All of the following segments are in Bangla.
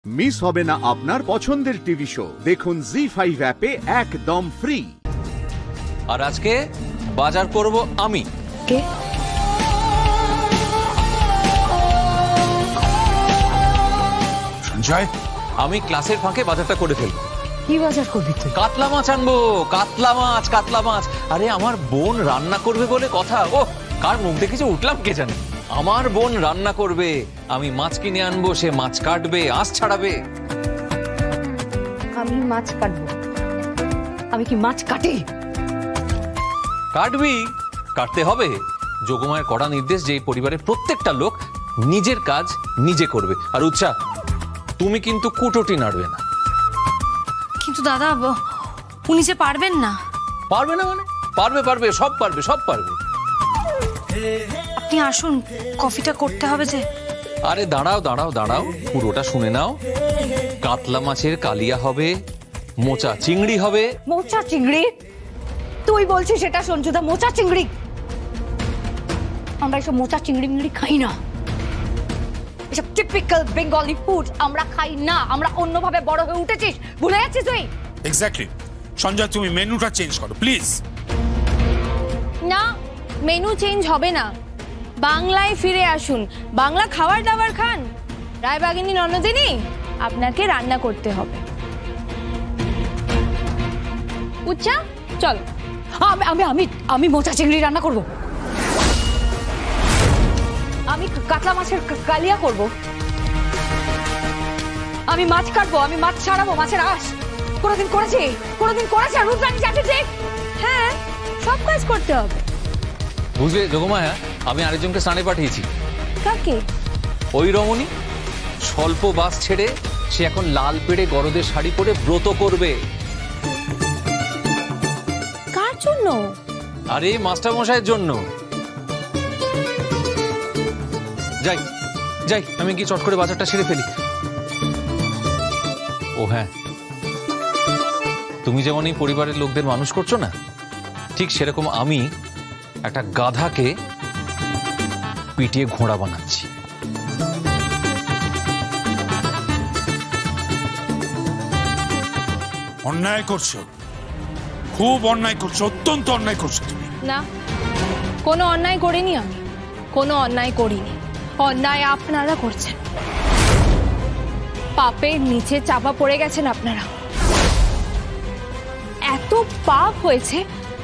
মিস হবে না আপনার পছন্দের টিভি শো। দেখুন জি5 অ্যাপে একদম ফ্রি। আর আজকে বাজার করব আমি। কে? সঞ্জয়, আমি ক্লাসের ফাঁকে বাজারটা করে ফেলবো। কি বাজার করবি তুই? কাতলা মাছ আনবো, কাতলা মাছ, কাতলা মাছ। আরে আমার বোন রান্না করবে বলে কথা। ও কার মুখ দেখেছে উঠলাম কে জানে। আমার বোন রান্না করবে, আমি মাছ কিনে আনবো, সে মাছ কাটবে, আঁশ ছাড়াবে। আমি মাছ কাটবো? আমি কি মাছ কাটি? কাটবি, কাটতে হবে। যোগমায়ের কড়া নির্দেশ যে পরিবারের প্রত্যেকটা লোক নিজের কাজ নিজে করবে। আর উৎসাহ, তুমি কিন্তু কুটোটি নাড়বে না। কিন্তু দাদা, উনি যে পারবেন না। পারবে না মানে? পারবে, পারবে, সব পারবে, সব পারবে। আপনি আসুন, কফিটা করতে হবে যে। আরে দাঁড়াও দাঁড়াও দাঁড়াও, পুরোটা শুনে নাও। কাতলা মাছের কালিয়া হবে, মোচা চিংড়ি হবে। মোচা চিংড়ি? তুই বলছিস সেটা সঞ্জুদা মোচা চিংড়ি? আমরা এসব মোচা চিংড়ি মিংড়ি খাই না। এসব টিপিক্যাল বেঙ্গলি ফুড আমরা খাই না। আমরা অন্যভাবে বড় হয়ে উঠেছিস, ভুলে যাচ্ছিস তুই? এক্স্যাক্টলি। সঞ্জয়, তুমি মেনুটা চেঞ্জ করো প্লিজ। না, মেনু চেঞ্জ হবে না। বাংলায় ফিরে আসুন, বাংলা খাবার দাবার খান। রায়বাগিনী ননদিনী, আপনাকে রান্না করতে হবে। উচ্চা, চলো। আমি আমি আমি মোচা চিংড়ি রান্না করব। আমি কাতলা মাছের কালিয়া করব। আমি মাছ কাটবো, আমি মাছ ছাড়াবো, মাছের আঁশ। কোনোদিন করেছি? কোনোদিন করেছে রুদ্রাণী চাটুর্যে? হ্যাঁ, সব কাজ করতে হবে। বুঝলে যোগমায়া, আমি আরেকজনকে স্নানে পাঠিয়েছি। কাকে? ওই রমণী স্বল্প বাস ছেড়ে সে এখন লাল পেড়ে গরদের শাড়ি পরে ব্রত করবে। কার জন্য? আরে মাস্টার মশাইয়ের জন্য। যাই যাই, আমি কি চট করে বাজারটা সেরে ফেলি। ও হ্যাঁ, তুমি যেমন এই পরিবারের লোকদের মানুষ করছো না, ঠিক সেরকম আমি একটা গাধাকে পিটিয়ে ঘোড়া বানাচ্ছি। অন্যায় করছো, খুব অন্যায় করছো, অত্যন্ত অন্যায় করছো তুমি। না, কোনো অন্যায় করিনি আমি, কোনো অন্যায় করিনি। অন্যায় আপনারা করছেন। পাপের নিচে চাপা পড়ে গেছেন আপনারা। এত পাপ হয়েছে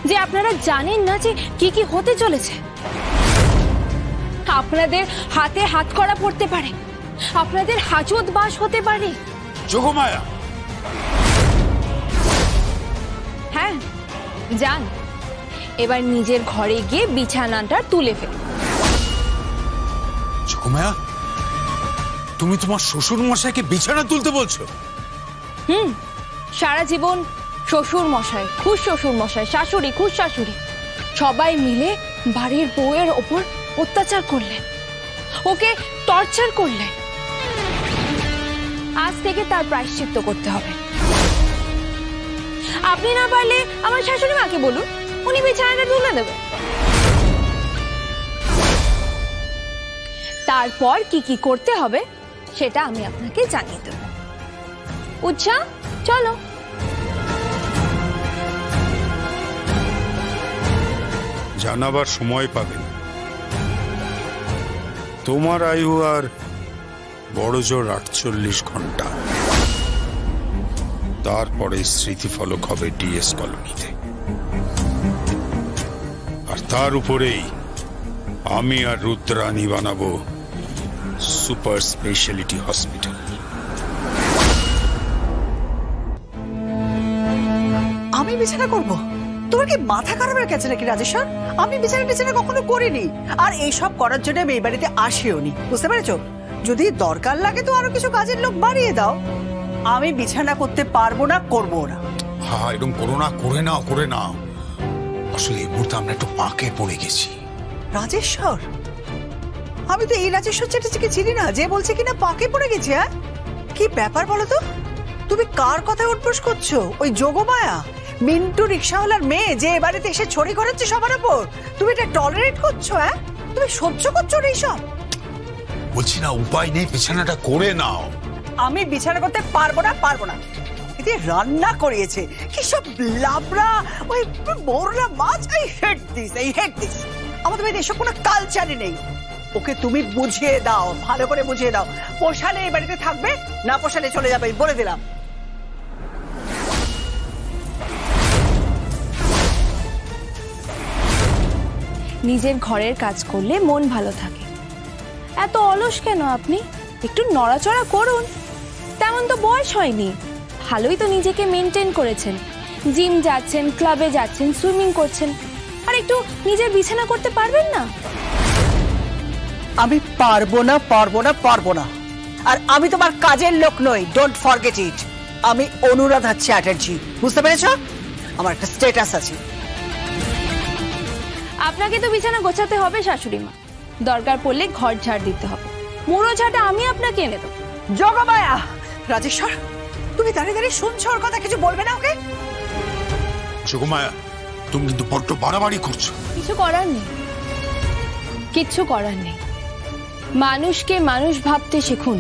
যে আপনারা জানেন না যে কি কি হতে চলেছে। আপনাদের হাতে হাত করা পড়তে পারে, আপনাদের হাজত বাস হতে পারে। যোগমায়া, হ্যাঁ যান, এবার নিজের ঘরে গিয়ে বিছানাটা তুলে ফেলুন। যোগমায়া, তুমি তোমার শ্বশুর মশাইকে বিছানা তুলতে বলছো? সারা জীবন শ্বশুর মশাই, খুশ শ্বশুর মশাই, শাশুড়ি, খুশ শাশুড়ি, সবাই মিলে বাড়ির বউয়ের ওপর অত্যাচার করলেন, ওকে টর্চার করলেন। আজ থেকে তার প্রায়শ্চিত্ত করতে হবে। আপনি না পারলে আমার শাশুড়ি মাকে বলুন, উনি বিছানাটা তুলে দেবে। তারপর কি কি করতে হবে সেটা আমি আপনাকে জানিয়ে দেব। উৎসা, চলো। জানাবার সময় পাবেন। তোমার আয়ু আর বড় জোর 48 ঘন্টা। তারপরে স্মৃতিফলক হবে ডিএস কলোনিতে। আর তার উপরেই আমি আর রুদ্রাণী বানাবো সুপার স্পেশালিটি হসপিটাল। আমি বিছানা করব? তোমার কি মাথা খারাপ হয়ে গেছে নাকি রাজেশ্বর? আমি বিছানা কখনো করিনি, আর এইসব করার জন্য আমি এই বাড়িতে আসিও নি, বুঝতে পেরেছো? যদি দরকার লাগে তো আরো কিছু কাজের লোক বাড়িয়ে দাও। আমি বিছানা করতে পারবো না, করবো না। হ্যাঁ, এরকম করো না, করে নাও, করে নাও। আসলে এই মুহূর্তে আমরা একটু পাকে পড়ে গেছি। রাজেশ্বর? আমি তো এই রাজেশ্বর চ্যাটার্জিকে চিনি না যে বলছে কিনা পাকে পড়ে গেছে। হ্যাঁ, কি ব্যাপার বলো তো? তুমি কার কথায় উঠবোস করছো? ওই যোগমায়া, মিন্টু রিক্সাওয়ালার মেয়ে, যে বাড়িতে এসে ছড়ি ঘোরাচ্ছে সবার উপর, তুমি এটা টলারেট করছো? হ্যাঁ, তুমি সহ্য করছো এইসব? বলছি না, উপায় নেই, বিছানাটা করে নাও। আমি বিছানা করতে পারবো না এতে রান্না করিয়েছে কি সব লাবড়া ওই বড়লা মাছ। আই হেট দিস আমাদের বাড়িতে এসব কোনো কালচারই নেই। ওকে তুমি বুঝিয়ে দাও, ভালো করে বুঝিয়ে দাও, পোষালে এই বাড়িতে থাকবে, না পোষালে চলে যাবে, বলে দিলাম। নিজের ঘরের কাজ করলে মন ভালো থাকে। এত অলস কেন আপনি? একটু নড়াচড়া করুন। তেমন তো বয়স হয়নি, ভালোই তো নিজেকে মেনটেন করেছেন। জিম যাচ্ছেন, ক্লাবে যাচ্ছেন, সুইমিং করছেন, আর একটু নিজের বিছানা করতে পারবেন না? আমি পারবো না। আর আমি তোমার কাজের লোক নই, ডোন্ট ফরগেট ইট। আমি অনুরাধা চ্যাটার্জি, বুঝতে পেরেছো? আমার একটা স্ট্যাটাস আছে। আপনাকে তো বিছানা গোছাতে হবে শাশুড়ি মা, দরকার পড়লে ঘর ঝাড় দিতে হবে। মুড়ো ঝাড়টা আমি আপনাকে এনে দেবো। জগমায়া, রাজেশ্বর, তুমি দাঁড়িয়ে শুনছো ওর কথা, কিছু বলবে না ওকে? যোগমায়া, তুমি কিন্তু বড্ড বাড়াবাড়ি করছো। কিচ্ছু করার নেই। মানুষকে মানুষ ভাবতে শিখুন,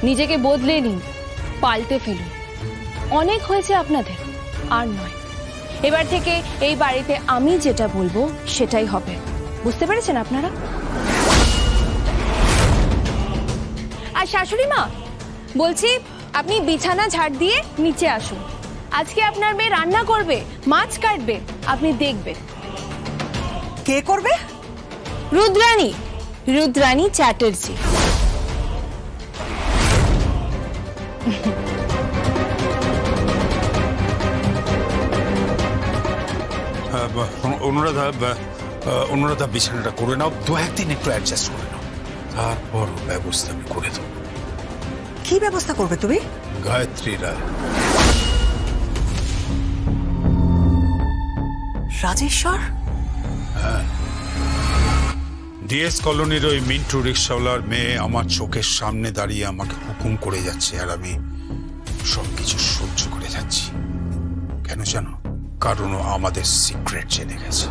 নিজেকে বদলে নিন, পাল্টে ফেলুন। অনেক হয়েছে আপনাদের, আর নয়। এবার থেকে এই বাড়িতে আমি যেটা বলবো সেটাই হবে, বুঝতে পেরেছেন আপনারা? আর শাশুড়ি মা বলছি, আপনি বিছানা ঝাড় দিয়ে নিচে আসুন। আজকে আপনার মেয়ে রান্না করবে, মাছ কাটবে, আপনি দেখবেন। কে করবে? রুদ্রাণী চ্যাটার্জি। অনুরাধা বিছানাটা করে নাও, 2-1 দিন একটু অ্যাডজাস্ট করে নাও, তারপর ব্যবস্থা আমি করে দেবো। কি ব্যবস্থা করবে তুমি? গায়ত্রী রায়। রাজেশ্বর? হ্যাঁ, ডিএস কলোনির ওই মিন্টু রিক্সাওয়ালার মেয়ে আমার চোখের সামনে দাঁড়িয়ে আমাকে হুকুম করে যাচ্ছে, আর আমি সবকিছু সহ্য করে যাচ্ছি। কেন জানো? কারণ ও আমাদের সিক্রেট জেনে গেছে।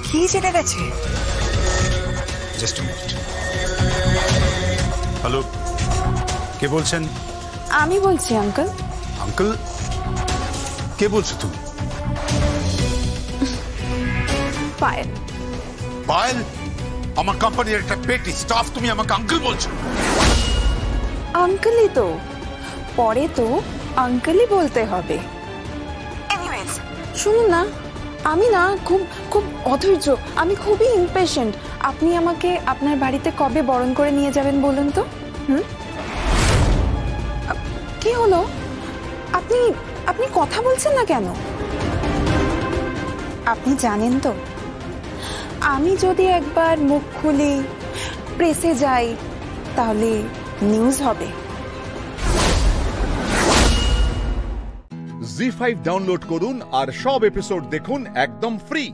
কি জেনে গেছে? Just a minute. হ্যালো, কে বলছেন? আমি বলছি আঙ্কেল। আঙ্কেল? কে বলছো তুমি? পায়েল। পায়েল? আমার কোম্পানির একটা পেটি স্টাফ, তুমি আমাকে আঙ্কেল বলছো? আঙ্কেলই তো, পরে তো আঙ্কেলই বলতে হবে। এনিওয়েজ শুনুন না, আমি না খুব খুব অধৈর্য, আমি খুবই ইমপেশেন্ট। আপনি আমাকে আপনার বাড়িতে কবে বরণ করে নিয়ে যাবেন বলুন তো? কি হলো? আপনি আপনি কথা বলছেন না কেন? আপনি জানেন তো, আমি যদি একবার মুখ খুলি, প্রেসে যাই, তাহলে নিউজ হবে। জি5 ডাউনলোড করুন আর সব এপিসোড দেখুন একদম ফ্রি।